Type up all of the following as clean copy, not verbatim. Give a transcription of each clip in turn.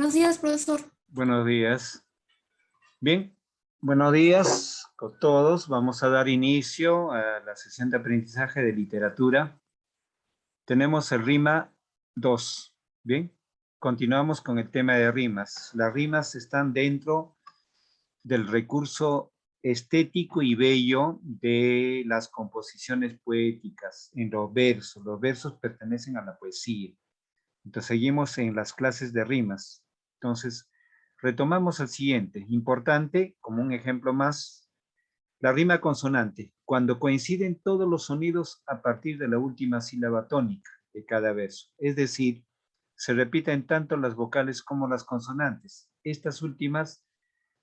Buenos días, profesor. Buenos días. Bien, buenos días con todos. Vamos a dar inicio a la sesión de aprendizaje de literatura. Tenemos el rima 2. Bien, continuamos con el tema de rimas. Las rimas están dentro del recurso estético y bello de las composiciones poéticas en los versos. Los versos pertenecen a la poesía. Entonces seguimos en las clases de rimas. Entonces retomamos el siguiente. Importante, como un ejemplo más, la rima consonante. Cuando coinciden todos los sonidos a partir de la última sílaba tónica de cada verso. Es decir, se repiten tanto las vocales como las consonantes. Estas últimas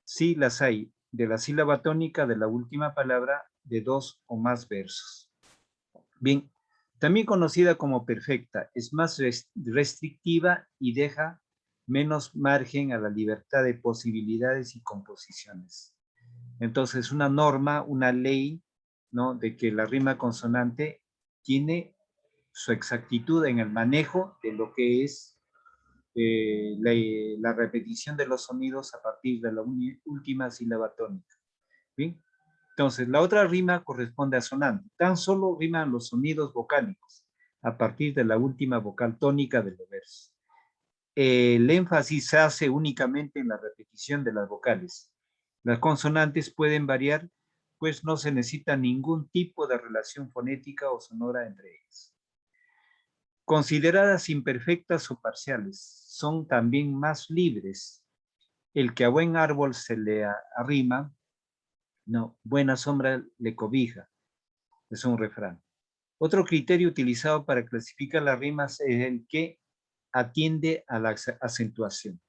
sí las hay de la sílaba tónica de la última palabra de dos o más versos. Bien, también conocida como perfecta, es más restrictiva y deja menos margen a la libertad de posibilidades y composiciones. Entonces, una norma, una ley, ¿no?, de que la rima consonante tiene su exactitud en el manejo de lo que es la repetición de los sonidos a partir de la última sílaba tónica. ¿Bien? Entonces, la otra rima corresponde a sonante. Tan solo riman los sonidos vocálicos a partir de la última vocal tónica de los versos. El énfasis se hace únicamente en la repetición de las vocales. Las consonantes pueden variar, pues no se necesita ningún tipo de relación fonética o sonora entre ellas. Consideradas imperfectas o parciales, son también más libres. El que a buen árbol se le arrima, no, buena sombra le cobija. Es un refrán. Otro criterio utilizado para clasificar las rimas es el que atiende a la acentuación.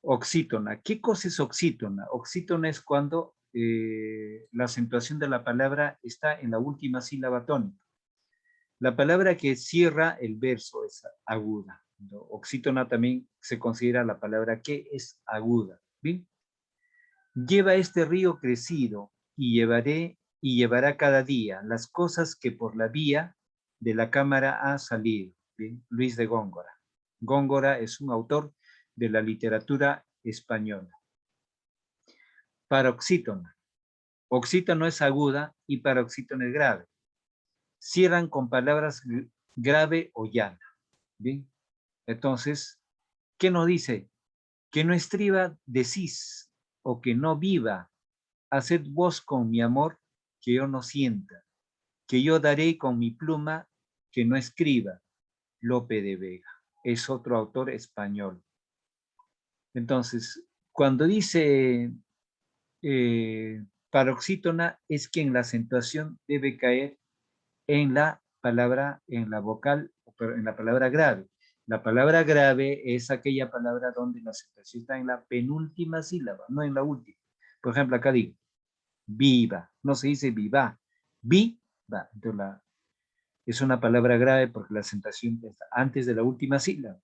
Oxítona. ¿Qué cosa es oxítona? Oxítona es cuando la acentuación de la palabra está en la última sílaba tónica. La palabra que cierra el verso es aguda. Oxítona también se considera la palabra que es aguda. ¿Bien? Lleva este río crecido y llevará cada día las cosas que por la vía de la cámara ha salido. ¿Bien? Luis de Góngora. Góngora es un autor de la literatura española. Paroxítona. Oxítona es aguda y paroxítona es grave. Cierran con palabras grave o llana. ¿Bien? Entonces, ¿qué nos dice? Que no estriba decís o que no viva. Haced vos con mi amor que yo no sienta, que yo daré con mi pluma que no escriba. Lope de Vega es otro autor español. Entonces, cuando dice paroxítona, es que en la acentuación debe caer en la palabra, en la vocal, pero en la palabra grave. La palabra grave es aquella palabra donde la acentuación está en la penúltima sílaba, no en la última. Por ejemplo, acá digo, viva, no se dice viva, viva. Entonces es una palabra grave porque la acentuación está antes de la última sílaba.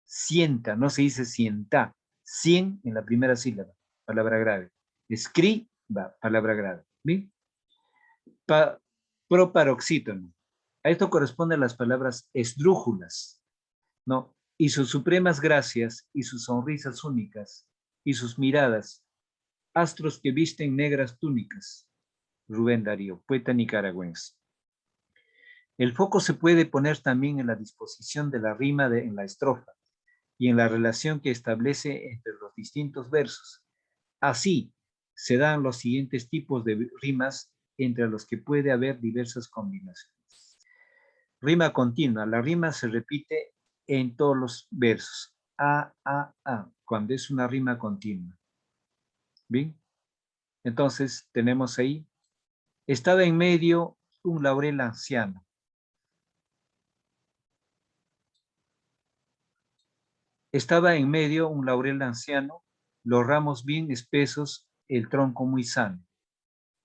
Sienta, no se dice sienta, cien en la primera sílaba, palabra grave. Escriba, palabra grave. ¿Bien? Proparoxítono. A esto corresponden las palabras esdrújulas, ¿no? Y sus supremas gracias y sus sonrisas únicas y sus miradas, astros que visten negras túnicas. Rubén Darío, poeta nicaragüense. El foco se puede poner también en la disposición de la rima en la estrofa y en la relación que establece entre los distintos versos. Así se dan los siguientes tipos de rimas entre los que puede haber diversas combinaciones. Rima continua. La rima se repite en todos los versos. A, cuando es una rima continua. ¿Bien? Entonces tenemos ahí, estaba en medio un laurel anciano. Estaba en medio un laurel anciano, los ramos bien espesos, el tronco muy sano.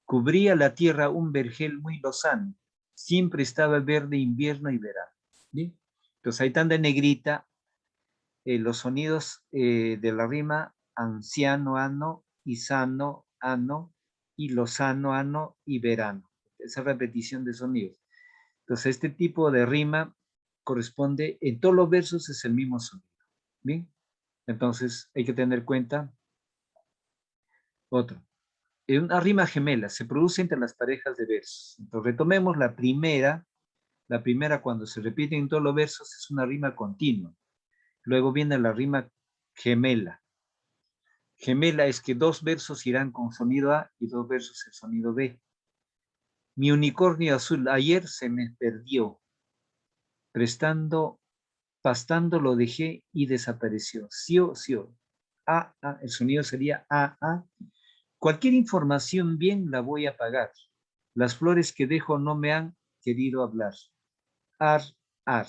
Cubría la tierra un vergel muy lozano, siempre estaba verde invierno y verano. ¿Sí? Entonces ahí están de negrita los sonidos de la rima anciano, ano, y sano, ano, y lozano, ano, y verano. Esa repetición de sonidos. Entonces este tipo de rima corresponde, en todos los versos es el mismo sonido. ¿Bien? Entonces hay que tener en cuenta otro. Una rima gemela se produce entre las parejas de versos. Entonces retomemos la primera. La primera, cuando se repiten en todos los versos, es una rima continua. Luego viene la rima gemela. Gemela es que dos versos irán con sonido A y dos versos el sonido B. Mi unicornio azul ayer se me perdió. Pastando lo dejé y desapareció. Sio, sio. A, a, el sonido sería A, A. Cualquier información bien la voy a pagar. Las flores que dejo no me han querido hablar. Ar, ar.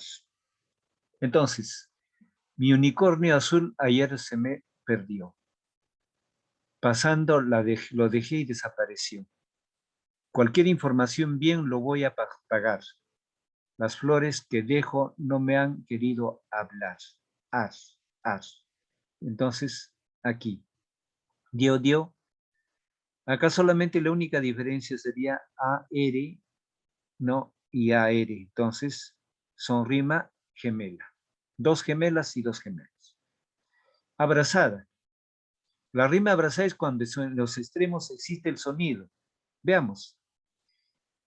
Entonces, mi unicornio azul ayer se me perdió. Pasando lo dejé y desapareció. Cualquier información bien lo voy a pagar. Las flores que dejo no me han querido hablar. Ar, ar. Entonces, aquí, dio, dio. Acá solamente la única diferencia sería AR, no y AR. Entonces, son rima gemela. Dos gemelas y dos gemelos. Abrazada. La rima abrazada es cuando en los extremos existe el sonido. Veamos.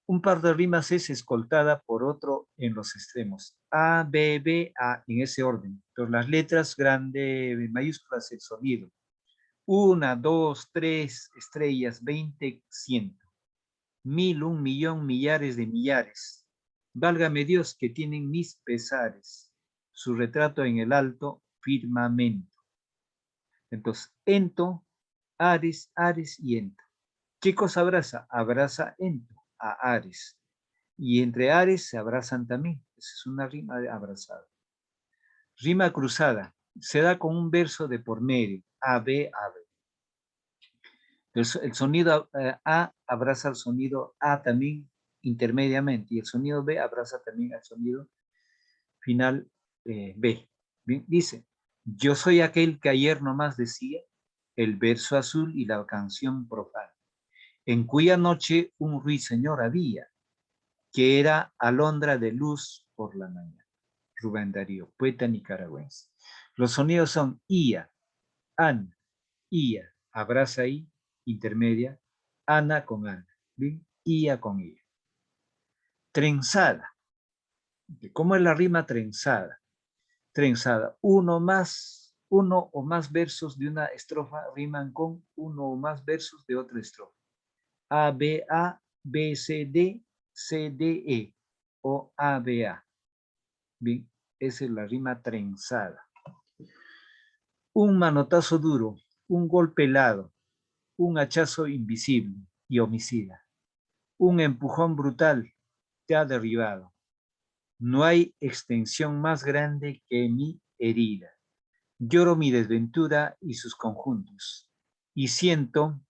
Un par de rimas es escoltada por otro en los extremos. A, B, B, A, en ese orden. Entonces, las letras grande, mayúsculas, el sonido. 1, 2, 3 estrellas, 20, 100. 1000, 1.000.000, millares de millares. Válgame Dios que tienen mis pesares. Su retrato en el alto firmamento. Entonces, ento, Ares, Ares y ento. ¿Qué cosa abraza? Abraza ento a Ares. Y entre Ares se abrazan también. Esa es una rima de abrazada. Rima cruzada. Se da con un verso de por medio. A, B, A, B. El sonido A abraza al sonido A también intermediamente. Y el sonido B abraza también al sonido final B. Bien, dice, yo soy aquel que ayer nomás decía el verso azul y la canción profana, en cuya noche un ruiseñor había, que era alondra de luz por la mañana. Rubén Darío, poeta nicaragüense. Los sonidos son ia, an, ia, abraza I, intermedia, ana con ana, ¿bien? Ia con ia. Trenzada. ¿Cómo es la rima trenzada? Trenzada. Uno o más versos de una estrofa riman con uno o más versos de otra estrofa. A, B, C, D, C, D, E o A, B, A. Bien, esa es la rima trenzada. Un manotazo duro, un golpe helado, un hachazo invisible y homicida. Un empujón brutal te ha derribado. No hay extensión más grande que mi herida. Lloro mi desventura y sus conjuntos, y siento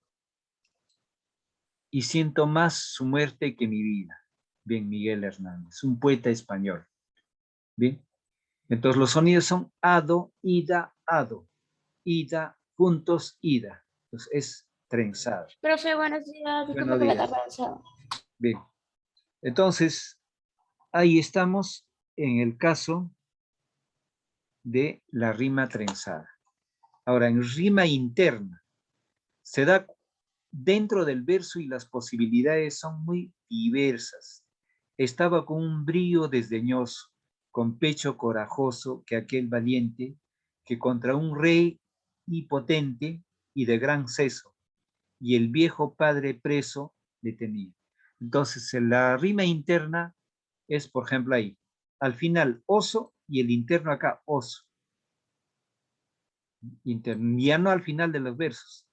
más su muerte que mi vida. Bien, Miguel Hernández, un poeta español. Bien, entonces los sonidos son ado, ida, puntos, ida. Entonces es trenzado. Profe, buenos días. Disculpe Buenos que me haya días. cansado. Bien, entonces ahí estamos en el caso de la rima trenzada. Ahora, en rima interna, se da dentro del verso y las posibilidades son muy diversas. Estaba con un brío desdeñoso, con pecho corajoso que aquel valiente, que contra un rey impotente y de gran seso, y el viejo padre preso le tenía. Entonces, la rima interna es, por ejemplo, ahí, al final oso y el interno acá oso. Interno al final de los versos.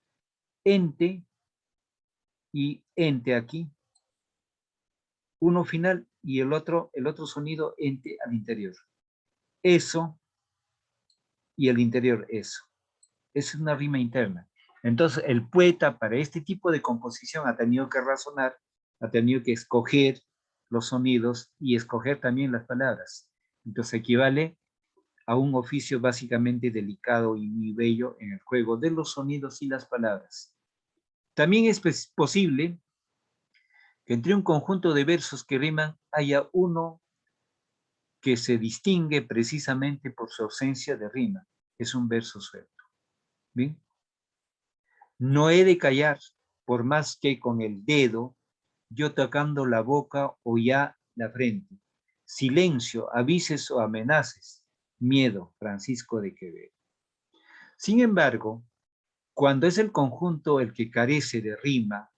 Ente y ente aquí. Uno final y el otro sonido ente al interior. Eso y el interior eso. Es una rima interna. Entonces, el poeta para este tipo de composición ha tenido que razonar, ha tenido que escoger los sonidos y escoger también las palabras. Entonces, equivale a un oficio básicamente delicado y muy bello en el juego de los sonidos y las palabras. También es posible que entre un conjunto de versos que riman haya uno que se distingue precisamente por su ausencia de rima. es un verso suelto. ¿Bien? No he de callar, por más que con el dedo, yo tocando la boca o ya la frente. Silencio, avises o amenaces. Miedo, Francisco de Quevedo. Sin embargo, cuando es el conjunto el que carece de rima,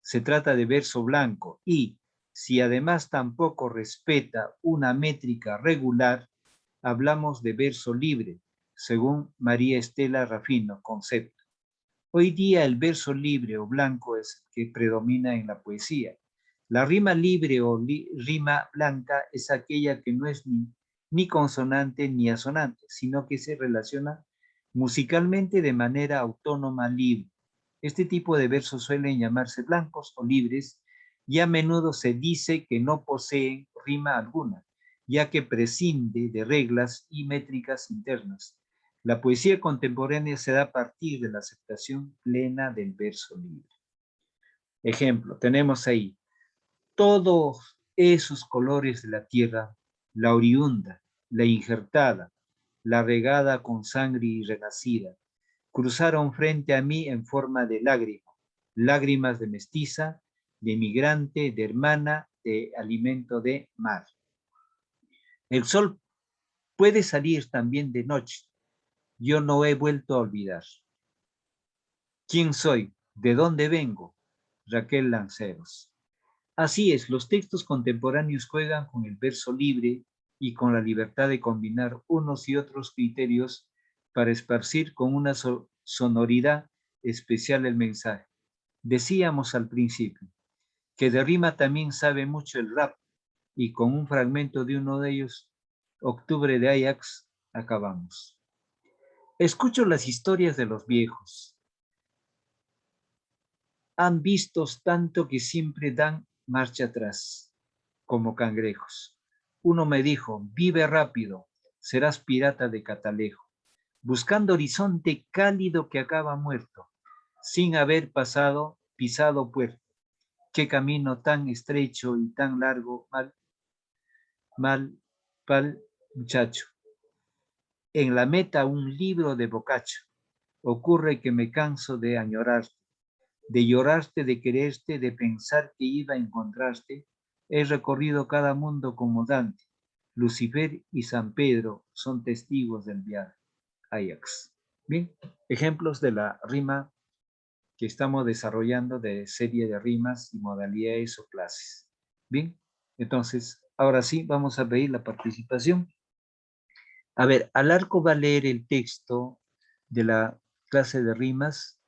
se trata de verso blanco y, si además tampoco respeta una métrica regular, hablamos de verso libre, según María Estela Rafino, concepto. Hoy día el verso libre o blanco es el que predomina en la poesía. La rima libre o rima blanca es aquella que no es ni consonante ni asonante, sino que se relaciona musicalmente de manera autónoma libre. Este tipo de versos suelen llamarse blancos o libres y a menudo se dice que no poseen rima alguna, ya que prescinde de reglas y métricas internas. La poesía contemporánea se da a partir de la aceptación plena del verso libre. Ejemplo, tenemos ahí todos esos colores de la tierra, la oriunda, la injertada, la regada con sangre y renacida, cruzaron frente a mí en forma de lágrima, lágrimas de mestiza, de migrante, de hermana, de alimento de mar. El sol puede salir también de noche. Yo no he vuelto a olvidar. ¿Quién soy? ¿De dónde vengo? Raquel Lanceros. Así es, los textos contemporáneos juegan con el verso libre y con la libertad de combinar unos y otros criterios para esparcir con una sonoridad especial el mensaje. Decíamos al principio que de rima también sabe mucho el rap y con un fragmento de uno de ellos, Octubre de Ajax, acabamos. Escucho las historias de los viejos. Han vistos tanto que siempre dan marcha atrás, como cangrejos. Uno me dijo, vive rápido, serás pirata de catalejo, buscando horizonte cálido que acaba muerto, sin haber pisado puerto. Qué camino tan estrecho y tan largo, pal muchacho. En la meta un libro de Boccaccio. Ocurre que me canso de añorarte, de llorarte, de quererte, de pensar que iba a encontrarte. He recorrido cada mundo como Dante. Lucifer y San Pedro son testigos del viaje. Ajax. Bien, ejemplos de la rima que estamos desarrollando de serie de rimas y modalidades o clases. Bien, entonces, ahora sí, vamos a pedir la participación. A ver, Alarco va a leer el texto de la clase de rimas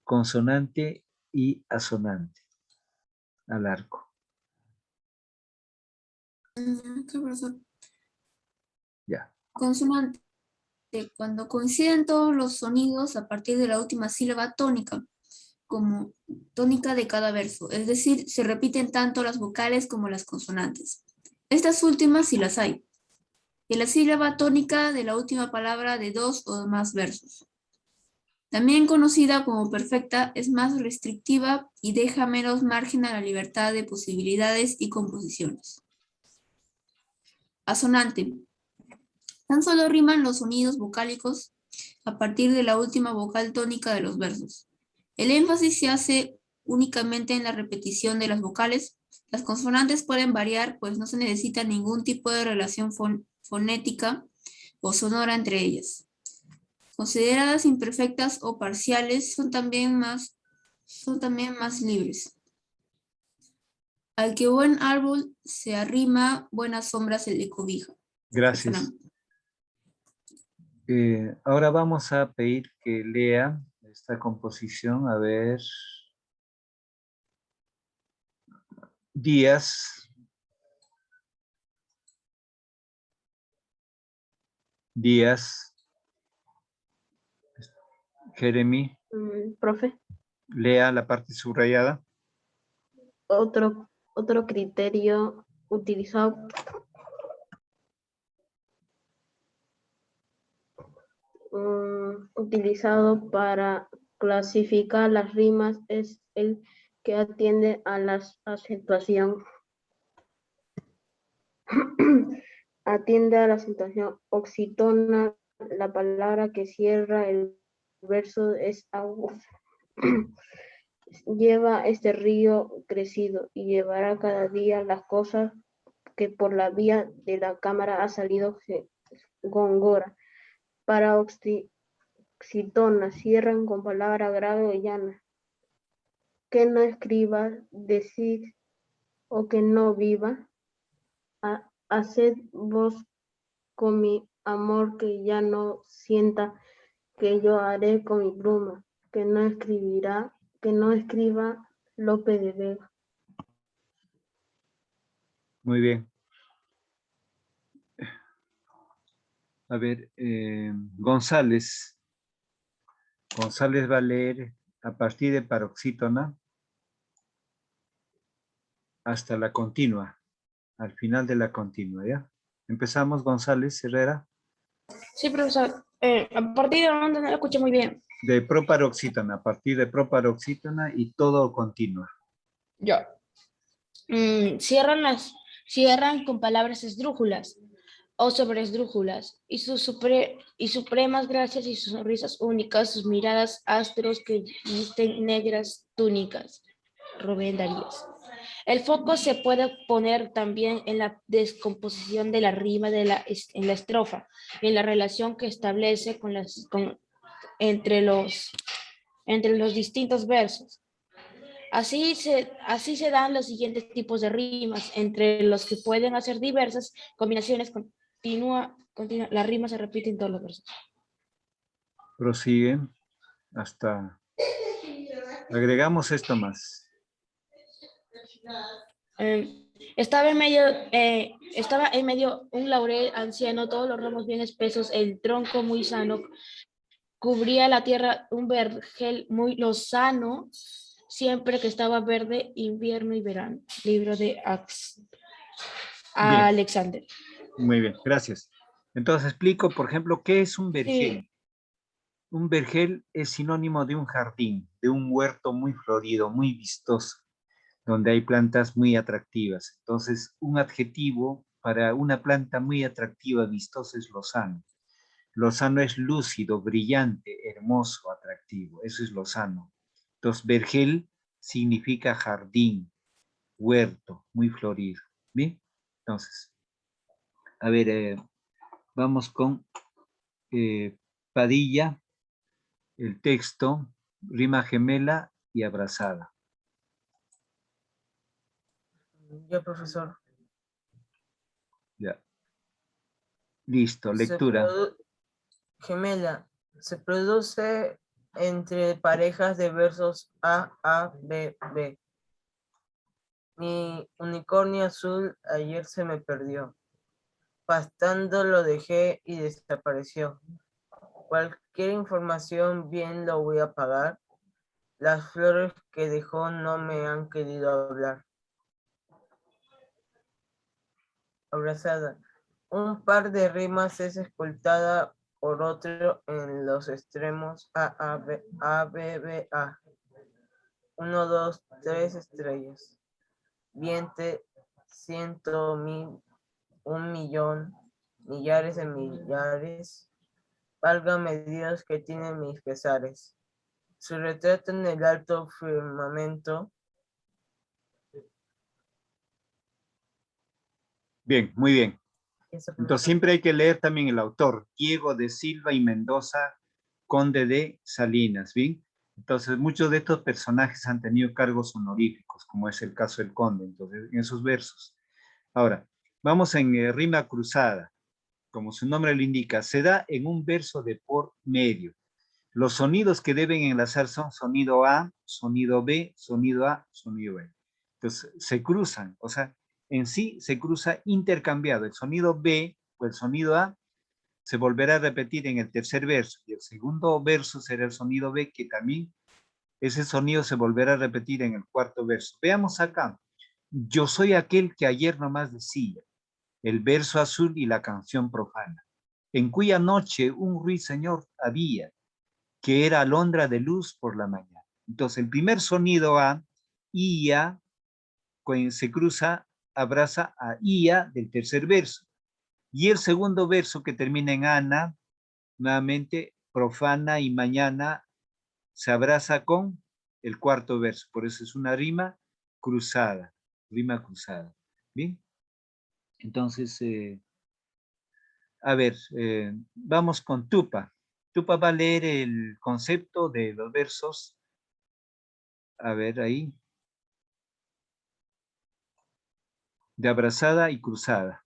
consonante y asonante. Alarco. Ya. Consonante. Cuando coinciden todos los sonidos a partir de la última sílaba tónica, como tónica de cada verso, es decir, se repiten tanto las vocales como las consonantes. Estas últimas sí las hay. Y la sílaba tónica de la última palabra de dos o más versos. También conocida como perfecta, es más restrictiva y deja menos margen a la libertad de posibilidades y composiciones. Asonante. Tan solo riman los sonidos vocálicos a partir de la última vocal tónica de los versos. El énfasis se hace únicamente en la repetición de las vocales. Las consonantes pueden variar, pues no se necesita ningún tipo de relación fonética o sonora entre ellas. Consideradas imperfectas o parciales, son también más libres. Al que buen árbol se arrima, buenas sombras se le cobija. Gracias. Ahora vamos a pedir que lea esta composición. A ver. Díaz. Jeremy. Profe. Lea la parte subrayada. Otro criterio utilizado para clasificar las rimas es el que atiende a la acentuación. Atiende a la acentuación oxítona La palabra que cierra el verso es agua. Lleva este río crecido y llevará cada día las cosas que por la vía de la cámara ha salido Góngora. Para Oxitona cierran con palabra grave o llana. Que no escriba, decid o que no viva. Haced vos con mi amor que ya no sienta que yo haré con mi pluma, que no escriba Lope de Vega. Muy bien. A ver, González. González va a leer a partir de paroxítona hasta la continua, al final de la continua, ¿ya? Empezamos, González Herrera. Sí, profesor. A partir de donde no lo escuché muy bien. De proparoxítona, a partir de proparoxítona y todo continua. Ya. Cierran con palabras esdrújulas o sobreesdrújulas, y supremas gracias y sus sonrisas únicas, sus miradas astros que visten negras túnicas. Rubén Darío. El foco se puede poner también en la descomposición de la rima en la estrofa, y en la relación que establece entre los distintos versos. Así se dan los siguientes tipos de rimas, entre los que pueden hacer diversas combinaciones. La rima se repite en todos los versos. Prosigue hasta... Agregamos esto más. Estaba en medio un laurel anciano, todos los ramos bien espesos, el tronco muy sano, cubría la tierra un vergel muy lozano, siempre que estaba verde, invierno y verano. Libro de Alexander. Muy bien, gracias. Entonces explico, por ejemplo, ¿qué es un vergel? Sí. Un vergel es sinónimo de un jardín, de un huerto muy florido, muy vistoso, donde hay plantas muy atractivas. Entonces, un adjetivo para una planta muy atractiva, vistosa, es lozano. Lozano es lúcido, brillante, hermoso, atractivo. Eso es lozano. Entonces, vergel significa jardín, huerto, muy florido. ¿Bien? Entonces, a ver, vamos con Padilla, el texto, rima gemela y abrazada. Ya, profesor. Ya. Listo, lectura. Gemela. Se produce entre parejas de versos A, A, B, B. Mi unicornio azul ayer se me perdió. Pastando lo dejé y desapareció. Cualquier información bien lo voy a pagar. Las flores que dejó no me han querido hablar. Abrazada. Un par de rimas es escoltada por otro en los extremos A, B, B, A. 1, 2, 3 estrellas. Viente, 100, 1000, 1.000.000, millares de millares. Válgame Dios que tiene mis pesares. Su retrato en el alto firmamento. Bien, muy bien. Entonces siempre hay que leer también el autor, Diego de Silva y Mendoza, conde de Salinas, ¿bien? Entonces muchos de estos personajes han tenido cargos honoríficos, como es el caso del conde, entonces en esos versos. Ahora, vamos en rima cruzada, como su nombre lo indica, se da en un verso de por medio. Los sonidos que deben enlazar son sonido A, sonido B, sonido A, sonido B. Entonces se cruzan, o sea, en sí se cruza intercambiado. El sonido B o el sonido A se volverá a repetir en el tercer verso y el segundo verso será el sonido B, que también ese sonido se volverá a repetir en el cuarto verso. Veamos acá. Yo soy aquel que ayer nomás decía, el verso azul y la canción profana, en cuya noche un ruiseñor había, que era alondra de luz por la mañana. Entonces, el primer sonido A, IA, se cruza, abraza a IA del tercer verso. Y el segundo verso que termina en Ana, nuevamente, profana y mañana se abraza con el cuarto verso. Por eso es una rima cruzada. Rima cruzada. Bien. Entonces, a ver, vamos con Tupa. Tupa va a leer el concepto de los versos. A ver, ahí. De abrazada y cruzada.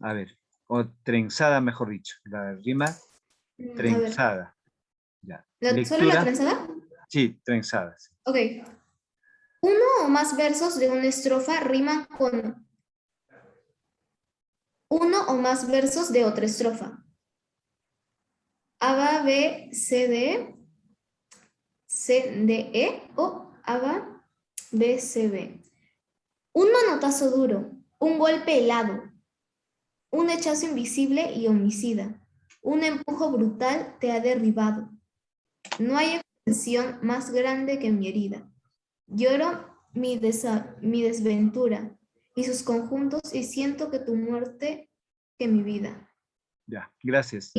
A ver, o trenzada, mejor dicho. La rima A ver, trenzada. Ya. ¿solo la Lectura. trenzada? Sí, trenzada. Sí. Ok. Uno o más versos de una estrofa riman con uno o más versos de otra estrofa. A, B, C, D, C, D, E o A, B, C, B. Un manotazo duro, un golpe helado, un hechazo invisible y homicida. Un empujo brutal te ha derribado. No hay extensión más grande que mi herida. Lloro mi desventura y sus conjuntos y siento que tu muerte que mi vida. Ya, gracias.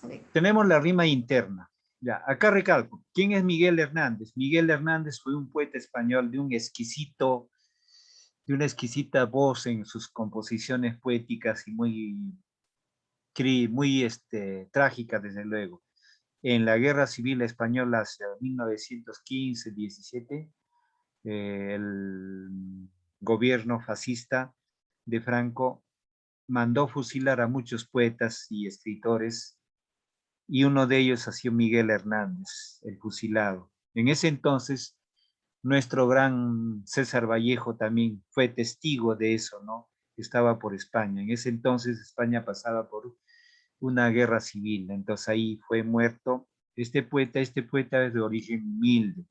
Ok. Tenemos la rima interna. Ya, acá recalco. ¿Quién es Miguel Hernández? Miguel Hernández fue un poeta español de una exquisita voz en sus composiciones poéticas y muy trágica, desde luego. En la Guerra Civil Española hacia 1915-17, el gobierno fascista de Franco mandó fusilar a muchos poetas y escritores, y uno de ellos ha sido Miguel Hernández, el fusilado. En ese entonces, nuestro gran César Vallejo también fue testigo de eso, ¿no? Estaba por España. En ese entonces España pasaba por una guerra civil, entonces ahí fue muerto este poeta es de origen humilde.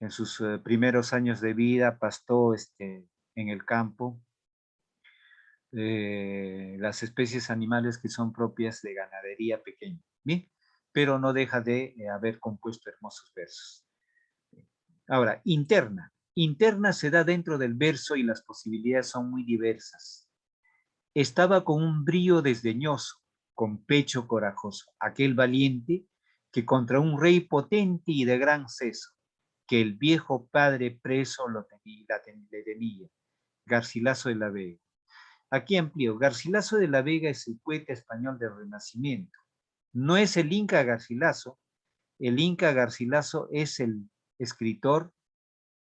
En sus primeros años de vida pastó en el campo las especies animales que son propias de ganadería pequeña, ¿bien? Pero no deja de haber compuesto hermosos versos. Ahora, interna. Interna se da dentro del verso y las posibilidades son muy diversas. Estaba con un brío desdeñoso, con pecho corajoso, aquel valiente que contra un rey potente y de gran seso, que el viejo padre preso le tenía, Garcilaso de la Vega. Aquí amplío, Garcilaso de la Vega es el poeta español del Renacimiento. No es el Inca Garcilaso, el Inca Garcilaso es el escritor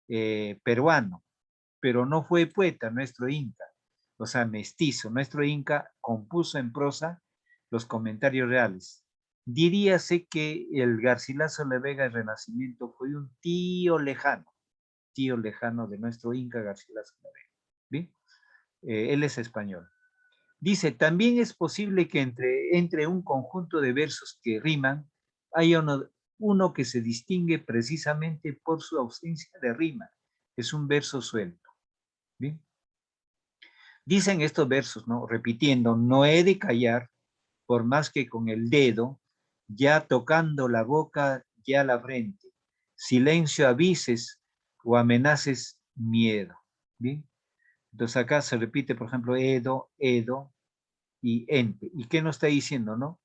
peruano, pero no fue poeta nuestro Inca, o sea, mestizo. Nuestro Inca compuso en prosa los comentarios reales. Diríase que el Garcilaso de la Vega del Renacimiento fue un tío lejano de nuestro Inca Garcilaso de la Vega. ¿Bien? Él es español. Dice, también es posible que entre un conjunto de versos que riman, haya uno que se distingue precisamente por su ausencia de rima. Es un verso suelto. ¿Bien? Dicen estos versos, ¿no? Repitiendo, no he de callar, por más que con el dedo, ya tocando la boca, ya la frente, silencio avises o amenaces miedo. ¿Bien? Entonces acá se repite, por ejemplo, edo, edo y ente. ¿Y qué nos está diciendo, no?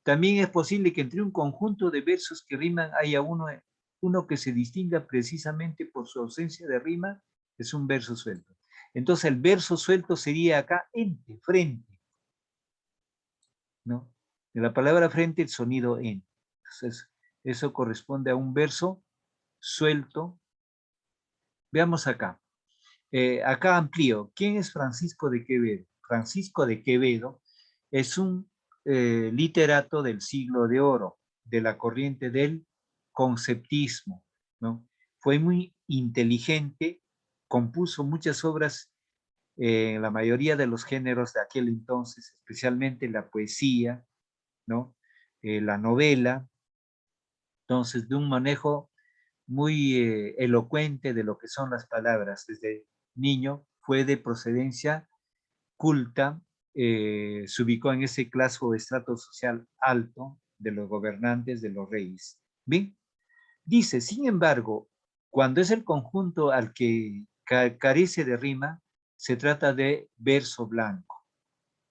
También es posible que entre un conjunto de versos que riman haya uno que se distinga precisamente por su ausencia de rima, es un verso suelto. Entonces el verso suelto sería acá ente, frente, ¿no? De la palabra frente el sonido en. Entonces eso corresponde a un verso suelto. Veamos acá. Acá amplío. ¿Quién es Francisco de Quevedo? Francisco de Quevedo es un literato del siglo de oro, de la corriente del conceptismo, ¿no? Fue muy inteligente, compuso muchas obras en la mayoría de los géneros de aquel entonces, especialmente la poesía, ¿no? La novela, entonces de un manejo muy elocuente de lo que son las palabras. Desde niño fue de procedencia culta, se ubicó en ese clase o estrato social alto de los gobernantes, de los reyes. Bien, dice, sin embargo, cuando es el conjunto al que carece de rima, se trata de verso blanco.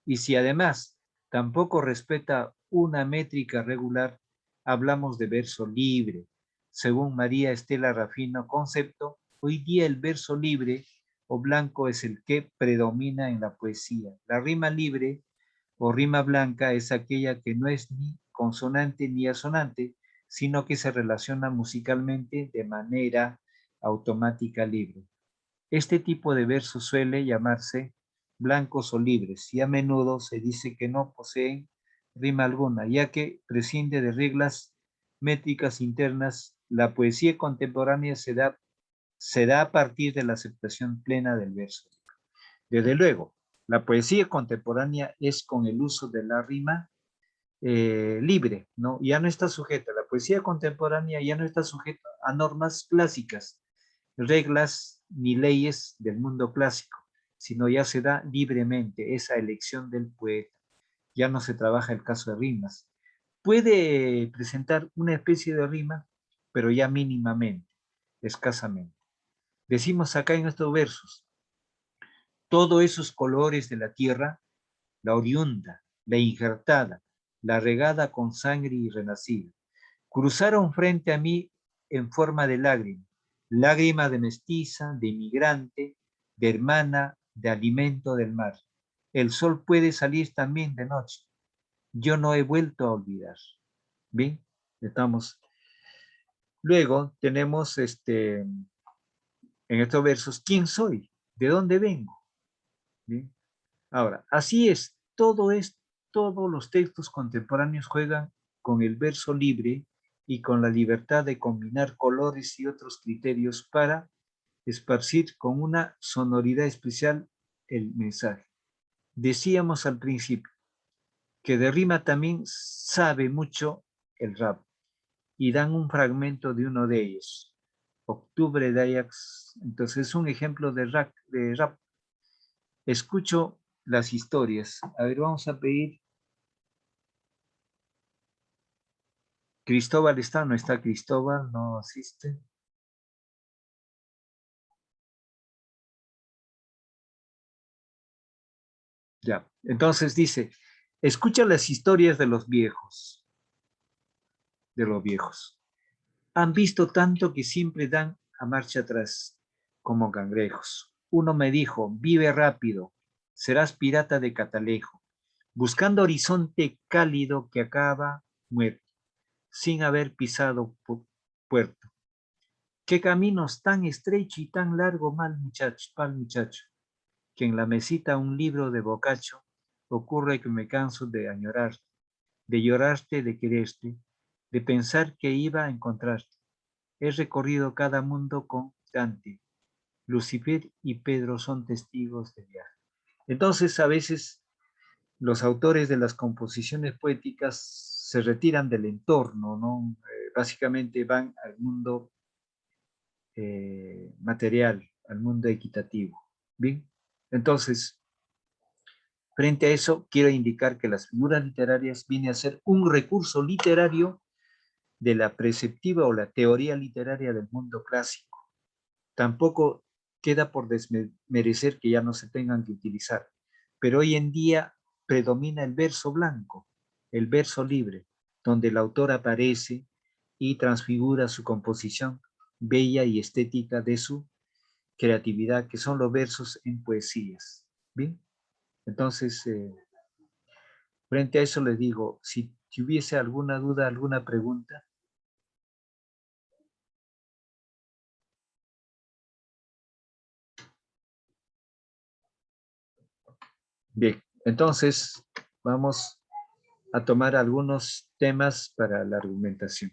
Y si además tampoco respeta una métrica regular, hablamos de verso libre. Según María Estela Rafino Concepto, hoy día el verso libre o blanco es el que predomina en la poesía. La rima libre o rima blanca es aquella que no es ni consonante ni asonante, sino que se relaciona musicalmente de manera automática libre. Este tipo de verso suele llamarse blancos o libres y a menudo se dice que no poseen rima alguna, ya que prescinde de reglas métricas internas. La poesía contemporánea se da a partir de la aceptación plena del verso. Desde luego, la poesía contemporánea es con el uso de la rima libre, ¿no? Ya no está sujeta, la poesía contemporánea ya no está sujeta a normas clásicas, reglas ni leyes del mundo clásico, sino ya se da libremente esa elección del poeta. Ya no se trabaja el caso de rimas. Puede presentar una especie de rima, pero ya mínimamente, escasamente. Decimos acá en estos versos, todos esos colores de la tierra, la oriunda, la injertada, la regada con sangre y renacida, cruzaron frente a mí en forma de lágrima, lágrima de mestiza, de inmigrante, de hermana, de alimento del mar. El sol puede salir también de noche. Yo no he vuelto a olvidar. Bien, estamos. Luego tenemos en estos versos, ¿quién soy? ¿De dónde vengo? Bien. Ahora, así es, todos los textos contemporáneos juegan con el verso libre y con la libertad de combinar colores y otros criterios para esparcir con una sonoridad especial el mensaje. Decíamos al principio que de rima también sabe mucho el rap y dan un fragmento de uno de ellos, Octubre de Ajax. Entonces es un ejemplo de rap. Escucho las historias. A ver, vamos a pedir. Cristóbal está, no está Cristóbal, no asiste. Ya, entonces dice, escucha las historias de los viejos, Han visto tanto que siempre dan a marcha atrás, como cangrejos. Uno me dijo, vive rápido, serás pirata de catalejo, buscando horizonte cálido que acaba muerto, sin haber pisado puerto. Qué caminos tan estrecho y tan largo, mal muchacho, que en la mesita un libro de Boccaccio ocurre que me canso de añorarte, de llorarte, de quererte, de pensar que iba a encontrarte. He recorrido cada mundo con Dante, Lucifer y Pedro son testigos de viaje. Entonces, a veces los autores de las composiciones poéticas se retiran del entorno, ¿no? Básicamente van al mundo material, al mundo equitativo. Bien, entonces, frente a eso, quiero indicar que las figuras literarias vienen a ser un recurso literario de la preceptiva o la teoría literaria del mundo clásico. Tampoco queda por desmerecer que ya no se tengan que utilizar, pero hoy en día predomina el verso blanco, el verso libre, donde el autor aparece y transfigura su composición bella y estética de su creatividad, que son los versos en poesías. Bien, entonces, frente a eso les digo, si hubiese alguna duda, alguna pregunta. Bien, entonces vamos a tomar algunos temas para la argumentación.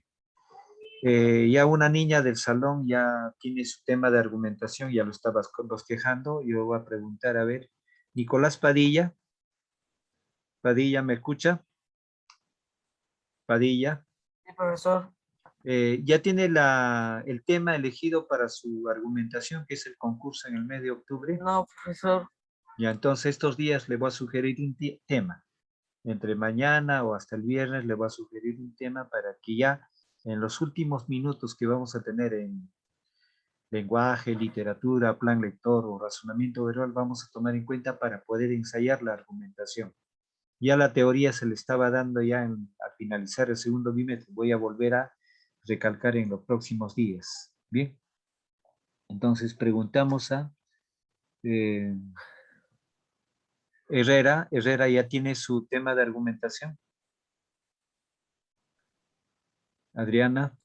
Ya una niña del salón ya tiene su tema de argumentación, ya lo estabas bosquejando. Yo voy a preguntar, a ver, Nicolás Padilla. Padilla, ¿me escucha? Padilla. Sí, profesor. Ya tiene el tema elegido para su argumentación, que es el concurso en el mes de octubre. No, profesor. Ya, entonces estos días le voy a sugerir un tema. Entre mañana o hasta el viernes le voy a sugerir un tema para que ya en los últimos minutos que vamos a tener en lenguaje, literatura, plan lector o razonamiento verbal, vamos a tomar en cuenta para poder ensayar la argumentación. Ya la teoría se le estaba dando ya al finalizar el segundo bimestre. Voy a volver a recalcar en los próximos días. Bien. Entonces preguntamos a Herrera. Herrera ya tiene su tema de argumentación. Adriana.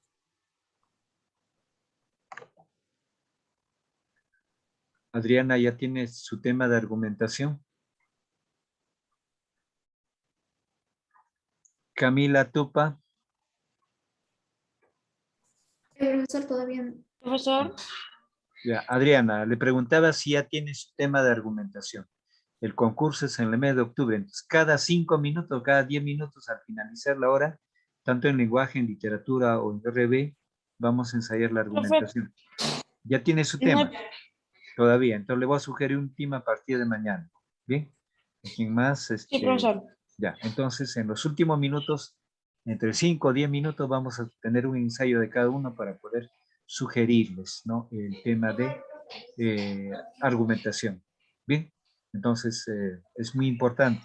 Adriana ya tiene su tema de argumentación. Camila Tupa. Profesor, todavía no. Profesor, Ya, Adriana, le preguntaba si ya tiene su tema de argumentación. El concurso es en el mes de octubre, entonces cada 5 minutos, cada 10 minutos al finalizar la hora, tanto en lenguaje, en literatura o en RB, vamos a ensayar la profe, argumentación. ¿Ya tiene su no tema? hay- Todavía, entonces le voy a sugerir un tema a partir de mañana. ¿Bien? ¿Quién más? sí, profesor. Ya, entonces en los últimos minutos, entre 5 o 10 minutos, vamos a tener un ensayo de cada uno para poder sugerirles, ¿no? El tema de argumentación. Bien, entonces es muy importante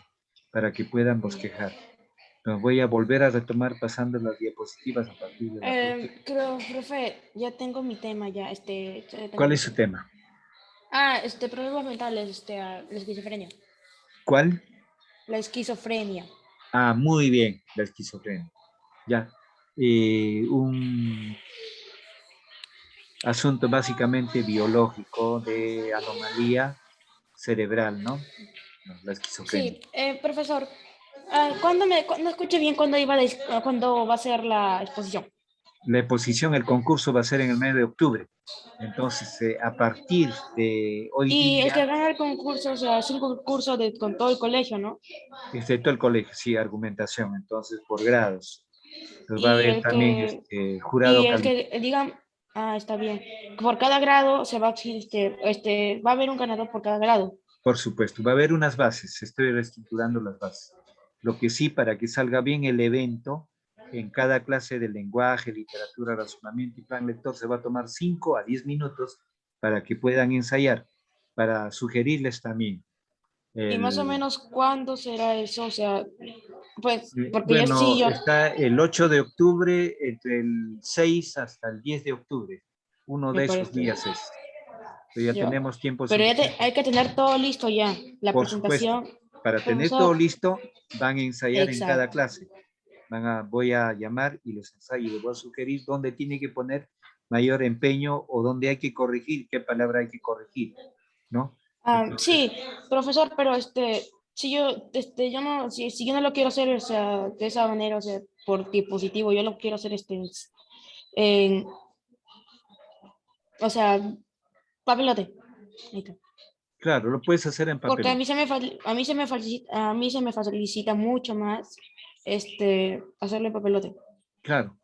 para que puedan bosquejar. Entonces voy a volver a retomar pasando las diapositivas a partir de la próxima. Creo, profe, ya tengo mi tema ya, ya tengo ¿Cuál mi es su tema? problemas mentales, la esquizofrenia. ¿Cuál? La esquizofrenia. Ah, muy bien, la esquizofrenia. Ya. Un asunto básicamente biológico de anomalía cerebral, ¿no? La esquizofrenia. Sí, profesor, no escuché bien cuándo va a ser la exposición. La exposición, el concurso va a ser en el mes de octubre. Entonces, a partir de hoy Y el que día, gana el concurso, o sea, es un concurso con todo el colegio, ¿no? excepto el colegio, sí, argumentación, entonces por grados. Entonces va a Y haber el también que, jurado y el calificado. que digan, está bien. Por cada grado se va a va a haber un ganador por cada grado. Por supuesto, va a haber unas bases, estoy reestructurando las bases. Lo que sí, para que salga bien el evento, en cada clase de lenguaje, literatura, razonamiento y plan lector se va a tomar 5 a 10 minutos para que puedan ensayar, para sugerirles también. Y más o El, menos, ¿cuándo será eso? O sea, pues, porque yo sí, bueno, está el 8 de octubre, entre el 6 hasta el 10 de octubre. Uno me de esos parece. días es. Pero ya Yo. tenemos tiempo Pero suficiente. hay que tener todo listo ya. La Por supuesto, presentación, para tener todo profesor. listo, van a ensayar en cada Exacto. clase. Voy a llamar y les ensayo, les voy a sugerir dónde tiene que poner mayor empeño o dónde hay que corregir, qué palabra hay que corregir, ¿no? Entonces, Sí, profesor, pero yo no, si yo no lo quiero hacer, o sea, de esa manera, o sea, por dispositivo, yo lo quiero hacer, en, o sea, papelote. Ahí está. claro, lo puedes hacer en Porque papel. a mí se me facilita mucho más, hacerlo en papelote. Claro.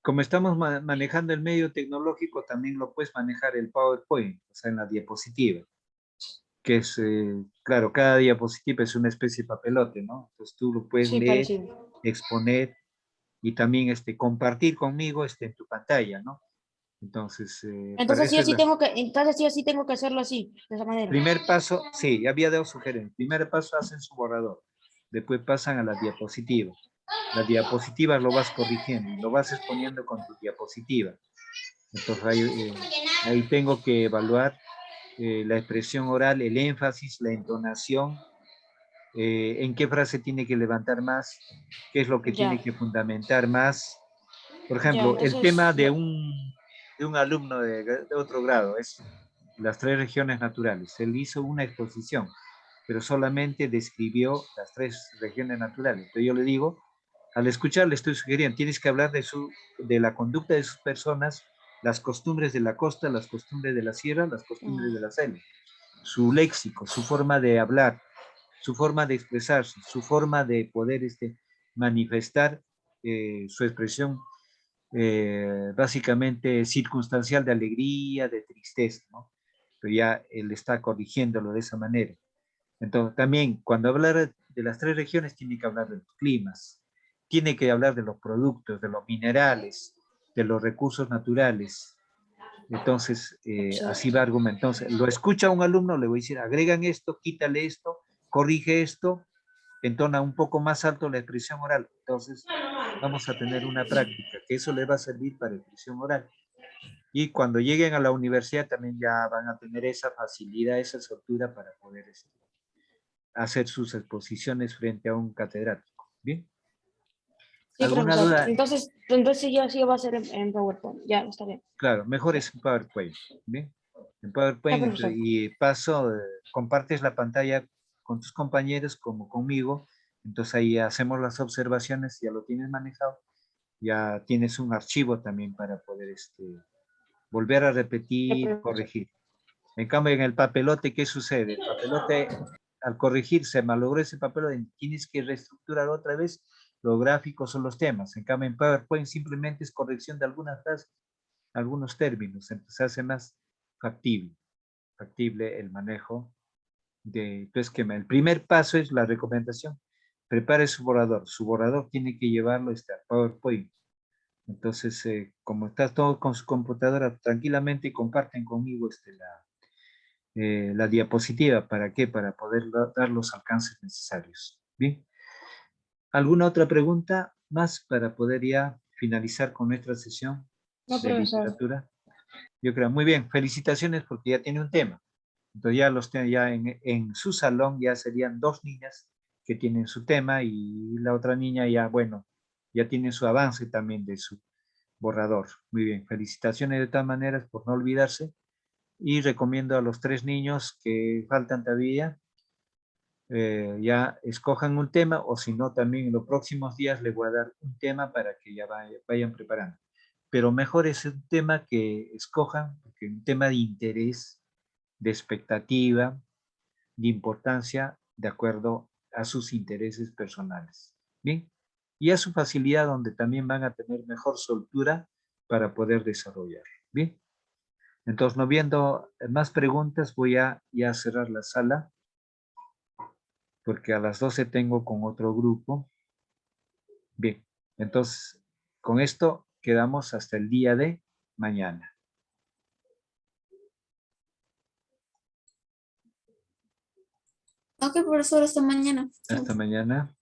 Como estamos manejando el medio tecnológico, también lo puedes manejar el PowerPoint, o sea, en la diapositiva, que es, claro, cada diapositiva es una especie de papelote, ¿no? Entonces tú lo puedes Sí, leer, parecido. exponer y también compartir conmigo en tu pantalla, ¿no? Entonces, para eso es Entonces sí o sí tengo que hacerlo así, de esa manera. primer paso, sí, ya había dado sugerencias. Primer paso hacen su borrador, después pasan a la diapositiva. La diapositiva lo vas corrigiendo y lo vas exponiendo con tu diapositiva. Entonces ahí tengo que evaluar la expresión oral, el énfasis, la entonación, en qué frase tiene que levantar más, qué es lo que Ya, tiene que fundamentar más. Por ya, ejemplo, el entonces, tema de un alumno de otro grado es las 3 regiones naturales. Él hizo una exposición, pero solamente describió las 3 regiones naturales. Entonces yo le digo, al escuchar le estoy sugiriendo, tienes que hablar de la conducta de sus personas, las costumbres de la costa, las costumbres de la sierra, las costumbres de la selva, su léxico, su forma de hablar, su forma de expresarse, su forma de poder manifestar su expresión básicamente circunstancial de alegría, de tristeza, ¿no? Pero ya él está corrigiéndolo de esa manera. Entonces, también cuando hablar de las 3 regiones, tiene que hablar de los climas, tiene que hablar de los productos, de los minerales, de los recursos naturales. Entonces, así va a argumentar. Entonces, lo escucha un alumno, le voy a decir, agregan esto, quítale esto, corrige esto, entona un poco más alto la expresión oral. Entonces, vamos a tener una práctica, que eso les va a servir para expresión oral. Y cuando lleguen a la universidad también ya van a tener esa facilidad, esa soltura para poder hacer sus exposiciones frente a un catedrático. ¿Bien? Sí, ¿Alguna profesor. duda? Entonces ya sí va a ser en PowerPoint. Ya, está bien. Claro, mejor es en PowerPoint. ¿Bien? En Ya, PowerPoint profesor. y paso, compartes la pantalla con tus compañeros como conmigo. Entonces ahí hacemos las observaciones, ya lo tienes manejado. Ya tienes un archivo también para poder volver a Ya, repetir, profesor. corregir. En cambio, en el papelote, ¿qué sucede? El papelote, al corregir, se malogró ese papelote, tienes que reestructurar otra vez los gráficos o los temas. En cambio, en PowerPoint simplemente es corrección de algunas frases, algunos términos, entonces se hace más factible el manejo de tu esquema. El primer paso es la recomendación. Prepare su borrador. Su borrador tiene que llevarlo a PowerPoint. Entonces, como estás todo con su computadora, tranquilamente comparten conmigo la diapositiva. ¿Para qué? Para poder dar los alcances necesarios. Bien. ¿Alguna otra pregunta más para poder ya finalizar con nuestra sesión No, de profesor. literatura? Yo creo, muy bien, felicitaciones porque ya tiene un tema. Entonces ya los tiene ya en su salón, ya serían 2 niñas que tienen su tema y la otra niña ya, bueno, ya tiene su avance también de su borrador. Muy bien, felicitaciones de todas maneras por no olvidarse y recomiendo a los 3 niños que faltan todavía, ya escojan un tema o si no también en los próximos días les voy a dar un tema para que ya vayan preparando. Pero mejor es un tema que escojan, porque un tema de interés, de expectativa, de importancia, de acuerdo a sus intereses personales. Bien, y a su facilidad donde también van a tener mejor soltura para poder desarrollar. Bien, entonces no viendo más preguntas voy a ya cerrar la sala porque a las 12 tengo con otro grupo. Bien, entonces con esto quedamos hasta el día de mañana. Ok, profesor, hasta mañana. Chao. Hasta mañana.